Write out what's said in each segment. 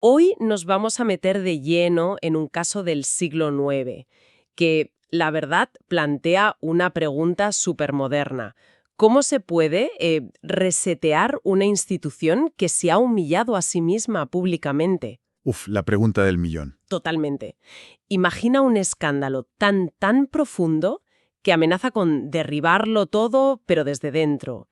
Hoy nos vamos a meter de lleno en un caso del siglo IX, que, la verdad, plantea una pregunta supermoderna. ¿Cómo se puede resetear una institución que se ha humillado a sí misma públicamente? Uf, la pregunta del millón. Totalmente. Imagina un escándalo tan profundo que amenaza con derribarlo todo, pero desde dentro.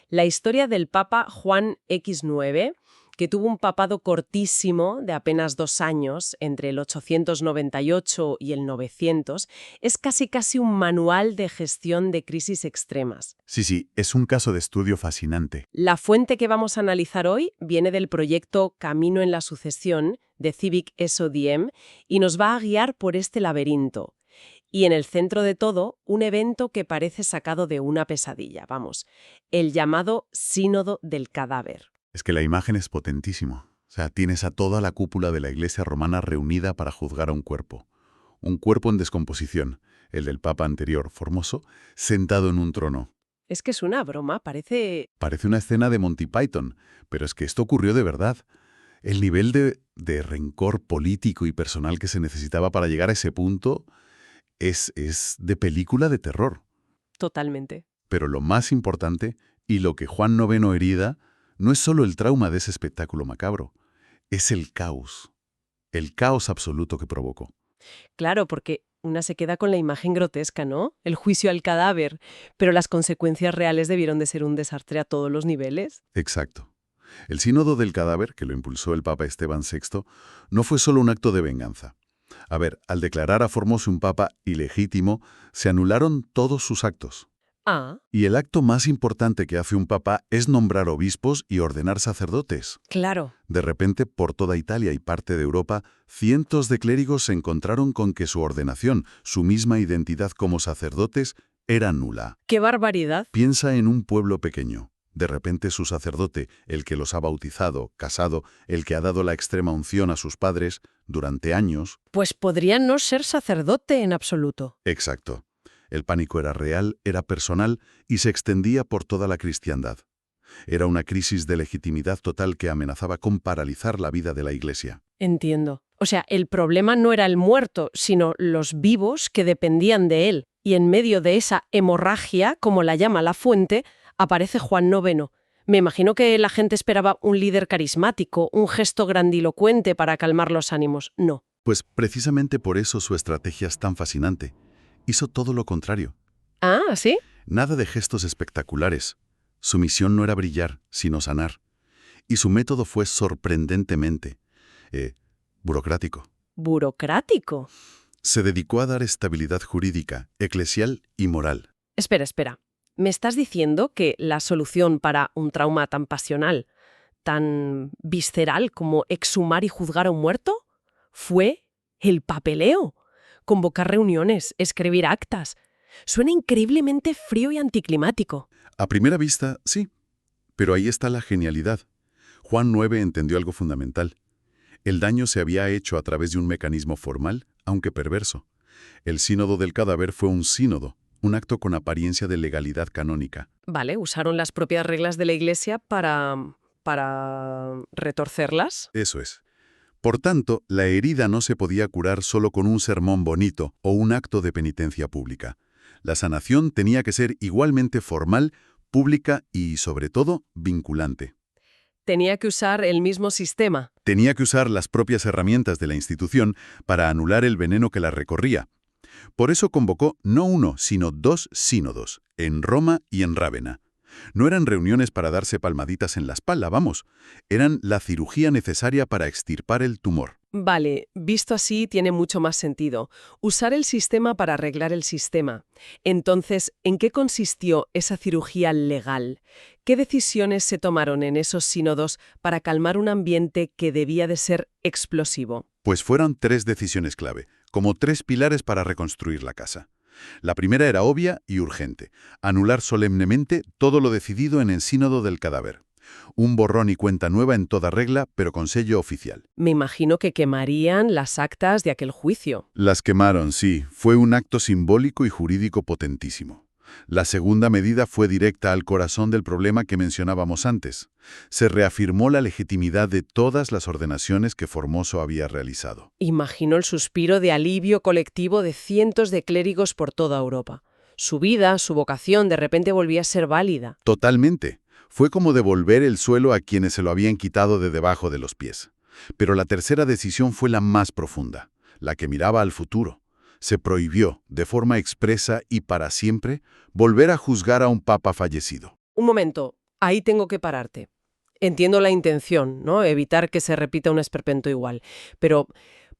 La historia del Papa Juan X9, que tuvo un papado cortísimo de apenas 2 años, entre el 898 y el 900, es casi un manual de gestión de crisis extremas. Sí, es un caso de estudio fascinante. La fuente que vamos a analizar hoy viene del proyecto Camino en la Sucesión de Civic SODM y nos va a guiar por este laberinto. Y en el centro de todo, un evento que parece sacado de una pesadilla, vamos, el llamado Sínodo del Cadáver. Es que la imagen es potentísima. O sea, tienes a toda la cúpula de la Iglesia romana reunida para juzgar a un cuerpo. Un cuerpo en descomposición, el del Papa anterior, Formoso, sentado en un trono. Es que es una broma, parece... Parece una escena de Monty Python, pero es que esto ocurrió de verdad. El nivel de rencor político y personal que se necesitaba para llegar a ese punto es de película de terror. Totalmente. Pero lo más importante, y lo que Juan IX herida, no es solo el trauma de ese espectáculo macabro, es el caos absoluto que provocó. Claro, porque una se queda con la imagen grotesca, ¿no? El juicio al cadáver, pero las consecuencias reales debieron de ser un desastre a todos los niveles. Exacto. El sínodo del cadáver, que lo impulsó el Papa Esteban VI, no fue solo un acto de venganza. A ver, al declarar a Formoso un papa ilegítimo, se anularon todos sus actos. Ah, Y el acto más importante que hace un papa es nombrar obispos y ordenar sacerdotes. claro. De repente, por toda Italia y parte de Europa, cientos de clérigos se encontraron con que su ordenación, su misma identidad como sacerdotes, era nula. ¡Qué barbaridad! Piensa en un pueblo pequeño. De repente su sacerdote, el que los ha bautizado, casado, el que ha dado la extrema unción a sus padres, durante años... Pues podría no ser sacerdote en absoluto. Exacto. El pánico era real, era personal y se extendía por toda la cristiandad. Era una crisis de legitimidad total que amenazaba con paralizar la vida de la Iglesia. Entiendo. O sea, el problema no era el muerto, sino los vivos que dependían de él. Y en medio de esa hemorragia, como la llama la fuente, aparece Juan IX. Me imagino que la gente esperaba un líder carismático, un gesto grandilocuente para calmar los ánimos. No. Pues precisamente por eso su estrategia es tan fascinante. Hizo todo lo contrario. Ah, ¿sí? Nada de gestos espectaculares. Su misión no era brillar, sino sanar. Y su método fue sorprendentemente burocrático. Burocrático. Se dedicó a dar estabilidad jurídica, eclesial y moral. Espera. ¿Me estás diciendo que la solución para un trauma tan pasional, tan visceral como exhumar y juzgar a un muerto, fue el papeleo? Convocar reuniones, escribir actas. Suena increíblemente frío y anticlimático. A primera vista, sí. Pero ahí está la genialidad. Juan IX entendió algo fundamental. El daño se había hecho a través de un mecanismo formal, aunque perverso. El sínodo del cadáver fue un sínodo, un acto con apariencia de legalidad canónica. Vale, usaron las propias reglas de la Iglesia para retorcerlas. Eso es. Por tanto, la herida no se podía curar solo con un sermón bonito o un acto de penitencia pública. La sanación tenía que ser igualmente formal, pública y, sobre todo, vinculante. Tenía que usar el mismo sistema. Tenía que usar las propias herramientas de la institución para anular el veneno que la recorría. Por eso convocó no uno, sino 2 sínodos, en Roma y en Rávena. No eran reuniones para darse palmaditas en la espalda, vamos. Eran la cirugía necesaria para extirpar el tumor. Vale, visto así tiene mucho más sentido. Usar el sistema para arreglar el sistema. Entonces, ¿en qué consistió esa cirugía legal? ¿Qué decisiones se tomaron en esos sínodos para calmar un ambiente que debía de ser explosivo? Pues fueron 3 decisiones clave, como 3 pilares para reconstruir la casa. La primera era obvia y urgente: anular solemnemente todo lo decidido en el sínodo del cadáver. Un borrón y cuenta nueva en toda regla, pero con sello oficial. Me imagino que quemarían las actas de aquel juicio. Las quemaron, sí. Fue un acto simbólico y jurídico potentísimo. La segunda medida fue directa al corazón del problema que mencionábamos antes. Se reafirmó la legitimidad de todas las ordenaciones que Formoso había realizado. Imagino el suspiro de alivio colectivo de cientos de clérigos por toda Europa. Su vida, su vocación, de repente volvía a ser válida. Totalmente. Fue como devolver el suelo a quienes se lo habían quitado de debajo de los pies. Pero la tercera decisión fue la más profunda, la que miraba al futuro. Se prohibió, de forma expresa y para siempre, volver a juzgar a un papa fallecido. Un momento, ahí tengo que pararte. Entiendo la intención, ¿no? Evitar que se repita un esperpento igual. Pero,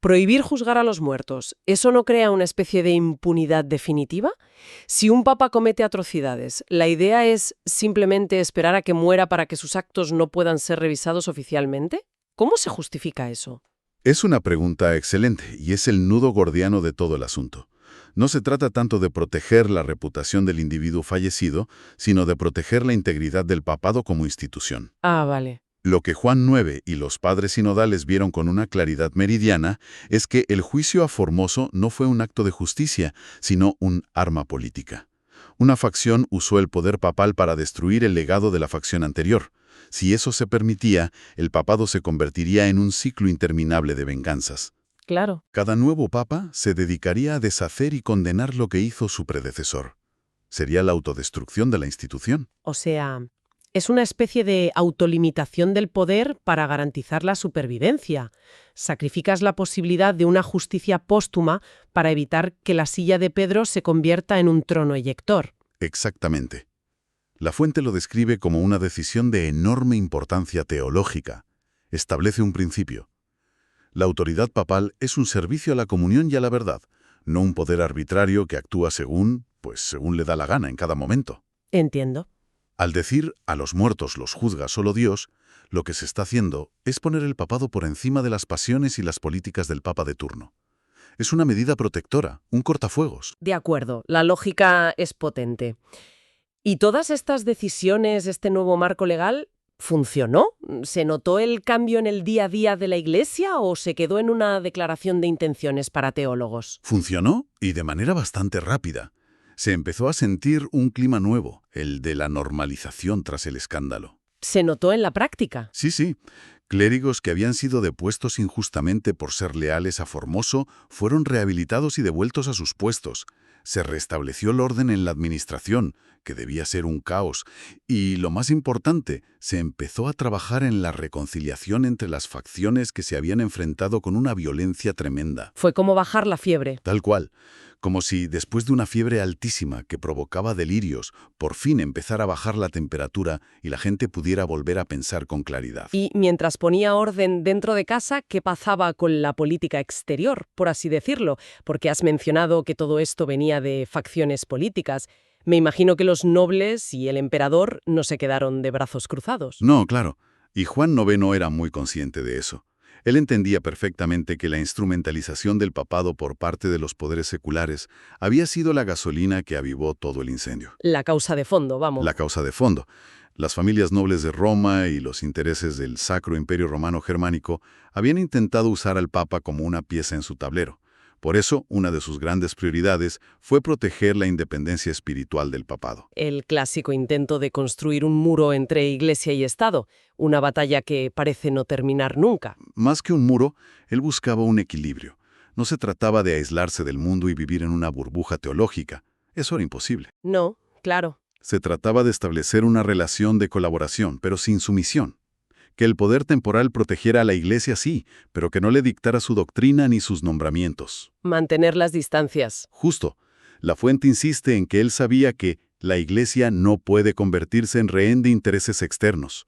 ¿prohibir juzgar a los muertos, eso no crea una especie de impunidad definitiva? Si un papa comete atrocidades, ¿la idea es simplemente esperar a que muera para que sus actos no puedan ser revisados oficialmente? ¿Cómo se justifica eso? Es una pregunta excelente y es el nudo gordiano de todo el asunto. No se trata tanto de proteger la reputación del individuo fallecido, sino de proteger la integridad del papado como institución. Ah, vale. Lo que Juan IX y los padres sinodales vieron con una claridad meridiana es que el juicio a Formoso no fue un acto de justicia, sino un arma política. Una facción usó el poder papal para destruir el legado de la facción anterior. Si eso se permitía, el papado se convertiría en un ciclo interminable de venganzas. Claro. Cada nuevo papa se dedicaría a deshacer y condenar lo que hizo su predecesor. Sería la autodestrucción de la institución. O sea, es una especie de autolimitación del poder para garantizar la supervivencia. Sacrificas la posibilidad de una justicia póstuma para evitar que la silla de Pedro se convierta en un trono eyector. Exactamente. La fuente lo describe como una decisión de enorme importancia teológica. Establece un principio. La autoridad papal es un servicio a la comunión y a la verdad, no un poder arbitrario que actúa según le da la gana en cada momento. Entiendo. Al decir a los muertos los juzga solo Dios, lo que se está haciendo es poner el papado por encima de las pasiones y las políticas del papa de turno. Es una medida protectora, un cortafuegos. De acuerdo, la lógica es potente. ¿Y todas estas decisiones, este nuevo marco legal, funcionó? ¿Se notó el cambio en el día a día de la Iglesia o se quedó en una declaración de intenciones para teólogos? Funcionó y de manera bastante rápida. Se empezó a sentir un clima nuevo, el de la normalización tras el escándalo. ¿Se notó en la práctica? Sí. Clérigos que habían sido depuestos injustamente por ser leales a Formoso fueron rehabilitados y devueltos a sus puestos. Se restableció el orden en la administración, que debía ser un caos, y, lo más importante, se empezó a trabajar en la reconciliación entre las facciones que se habían enfrentado con una violencia tremenda. Fue como bajar la fiebre. Tal cual. Como si, después de una fiebre altísima que provocaba delirios, por fin empezara a bajar la temperatura y la gente pudiera volver a pensar con claridad. Y mientras ponía orden dentro de casa, ¿qué pasaba con la política exterior, por así decirlo? Porque has mencionado que todo esto venía de facciones políticas. Me imagino que los nobles y el emperador no se quedaron de brazos cruzados. No, claro. Y Juan IX era muy consciente de eso. Él entendía perfectamente que la instrumentalización del papado por parte de los poderes seculares había sido la gasolina que avivó todo el incendio. La causa de fondo, vamos. La causa de fondo. Las familias nobles de Roma y los intereses del Sacro Imperio Romano Germánico habían intentado usar al papa como una pieza en su tablero. Por eso, una de sus grandes prioridades fue proteger la independencia espiritual del papado. El clásico intento de construir un muro entre Iglesia y Estado, una batalla que parece no terminar nunca. Más que un muro, él buscaba un equilibrio. No se trataba de aislarse del mundo y vivir en una burbuja teológica. Eso era imposible. No, claro. Se trataba de establecer una relación de colaboración, pero sin sumisión. Que el poder temporal protegiera a la Iglesia, sí, pero que no le dictara su doctrina ni sus nombramientos. Mantener las distancias. Justo. La fuente insiste en que él sabía que la Iglesia no puede convertirse en rehén de intereses externos.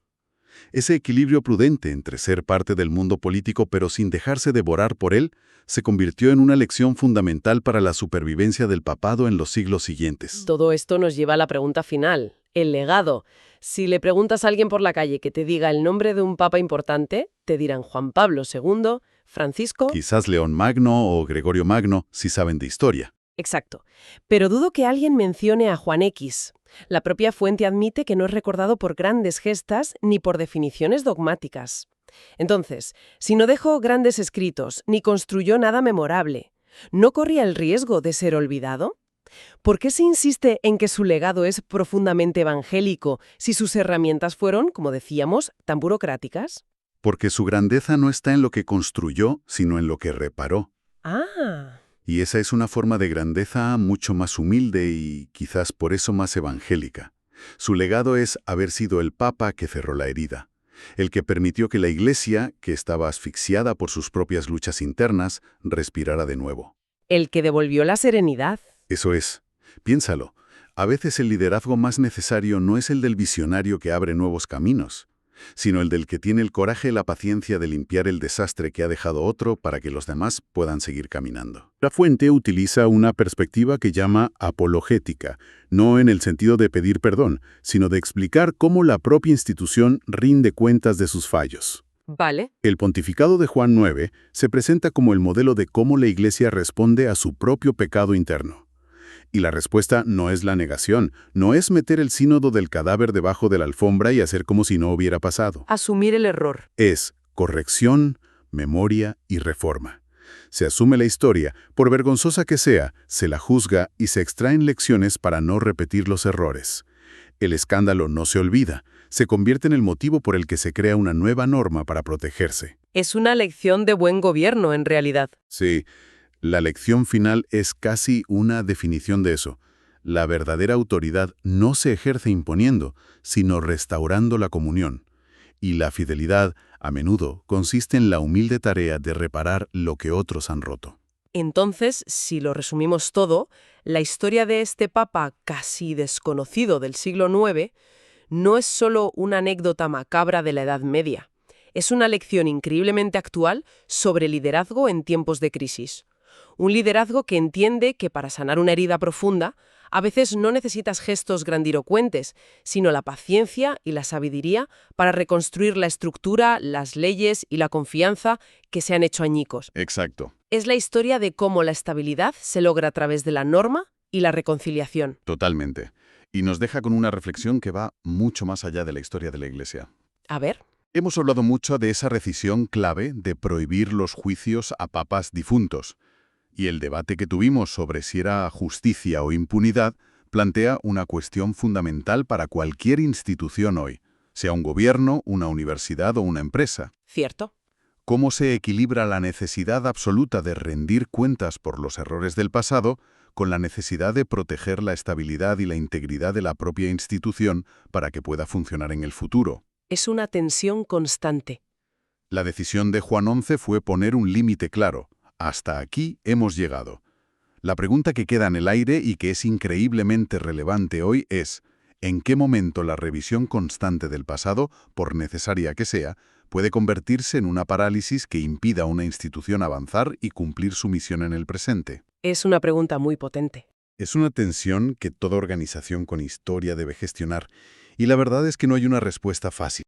Ese equilibrio prudente entre ser parte del mundo político pero sin dejarse devorar por él, se convirtió en una lección fundamental para la supervivencia del papado en los siglos siguientes. Todo esto nos lleva a la pregunta final, el legado. Si le preguntas a alguien por la calle que te diga el nombre de un papa importante, te dirán Juan Pablo II, Francisco... Quizás León Magno o Gregorio Magno, si saben de historia. Exacto. Pero dudo que alguien mencione a Juan X. La propia fuente admite que no es recordado por grandes gestas ni por definiciones dogmáticas. Entonces, si no dejó grandes escritos ni construyó nada memorable, ¿no corría el riesgo de ser olvidado? ¿Por qué se insiste en que su legado es profundamente evangélico si sus herramientas fueron, como decíamos, tan burocráticas? Porque su grandeza no está en lo que construyó, sino en lo que reparó. Ah, Y esa es una forma de grandeza mucho más humilde y quizás por eso más evangélica. Su legado es haber sido el Papa que cerró la herida, el que permitió que la Iglesia, que estaba asfixiada por sus propias luchas internas, respirara de nuevo. el que devolvió la serenidad. Eso es. Piénsalo. A veces el liderazgo más necesario no es el del visionario que abre nuevos caminos, sino el del que tiene el coraje y la paciencia de limpiar el desastre que ha dejado otro para que los demás puedan seguir caminando. La fuente utiliza una perspectiva que llama apologética, no en el sentido de pedir perdón, sino de explicar cómo la propia institución rinde cuentas de sus fallos. Vale. El pontificado de Juan IX se presenta como el modelo de cómo la Iglesia responde a su propio pecado interno. Y la respuesta no es la negación, no es meter el sínodo del cadáver debajo de la alfombra y hacer como si no hubiera pasado. Asumir el error. Es corrección, memoria y reforma. Se asume la historia, por vergonzosa que sea, se la juzga y se extraen lecciones para no repetir los errores. El escándalo no se olvida, se convierte en el motivo por el que se crea una nueva norma para protegerse. Es una lección de buen gobierno, en realidad. Sí. La lección final es casi una definición de eso. La verdadera autoridad no se ejerce imponiendo, sino restaurando la comunión. Y la fidelidad, a menudo, consiste en la humilde tarea de reparar lo que otros han roto. Entonces, si lo resumimos todo, la historia de este papa casi desconocido del siglo IX no es solo una anécdota macabra de la Edad Media. Es una lección increíblemente actual sobre liderazgo en tiempos de crisis. Un liderazgo que entiende que para sanar una herida profunda, a veces no necesitas gestos grandilocuentes, sino la paciencia y la sabiduría para reconstruir la estructura, las leyes y la confianza que se han hecho añicos. Exacto. Es la historia de cómo la estabilidad se logra a través de la norma y la reconciliación. Totalmente. Y nos deja con una reflexión que va mucho más allá de la historia de la Iglesia. A ver. Hemos hablado mucho de esa decisión clave de prohibir los juicios a papas difuntos. Y el debate que tuvimos sobre si era justicia o impunidad plantea una cuestión fundamental para cualquier institución hoy, sea un gobierno, una universidad o una empresa. Cierto. ¿Cómo se equilibra la necesidad absoluta de rendir cuentas por los errores del pasado con la necesidad de proteger la estabilidad y la integridad de la propia institución para que pueda funcionar en el futuro? Es una tensión constante. La decisión de Juan XI fue poner un límite claro. Hasta aquí hemos llegado. La pregunta que queda en el aire y que es increíblemente relevante hoy es, ¿en qué momento la revisión constante del pasado, por necesaria que sea, puede convertirse en una parálisis que impida a una institución avanzar y cumplir su misión en el presente? Es una pregunta muy potente. Es una tensión que toda organización con historia debe gestionar, y la verdad es que no hay una respuesta fácil.